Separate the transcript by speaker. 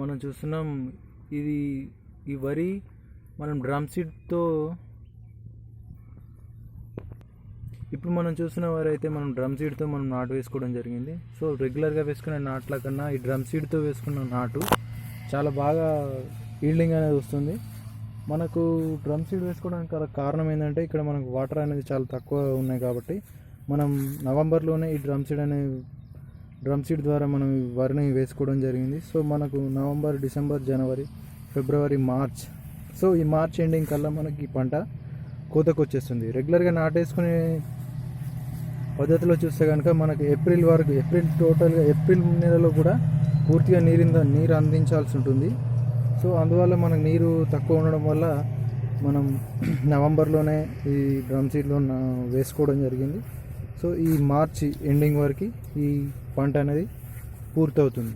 Speaker 1: మనం చూస్తున్నాం ఇది ఈ వరి మనం డ్రమ్ సీడ్తో ఇప్పుడు మనం చూస్తున్న వరి అయితే మనం డ్రమ్ సీడ్తో మనం నాటు వేసుకోవడం జరిగింది. సో రెగ్యులర్గా వేసుకునే నాట్ల కన్నా ఈ డ్రమ్ సీడ్తో వేసుకున్న నాటు చాలా బాగా ఈల్డింగ్ అనేది వస్తుంది. మనకు డ్రమ్ సీడ్ వేసుకోవడానికి కారణం ఏంటంటే ఇక్కడ మనకు వాటర్ అనేది చాలా తక్కువ ఉన్నాయి కాబట్టి మనం నవంబర్లోనే ఈ డ్రమ్ సీడ్ ద్వారా మనం వరిని వేసుకోవడం జరిగింది. సో మనకు నవంబర్, డిసెంబర్, జనవరి, ఫిబ్రవరి, మార్చ్, సో ఈ మార్చ్ ఎండింగ్ కల్లా మనకి ఈ పంట కోతకు వచ్చేస్తుంది. రెగ్యులర్గా నాటేసుకునే పద్ధతిలో చూస్తే కనుక మనకి ఏప్రిల్ వరకు, ఏప్రిల్ నెలలో కూడా పూర్తిగా నీరు అందించాల్సి ఉంటుంది. సో అందువల్ల మనకు నీరు తక్కువ ఉండడం వల్ల మనం నవంబర్లోనే ఈ డ్రమ్ సీడ్లో వేసుకోవడం జరిగింది. సో ఈ మార్చి ఎండింగ్ వరకు ఈ పంట అనేది పూర్తవుతుంది.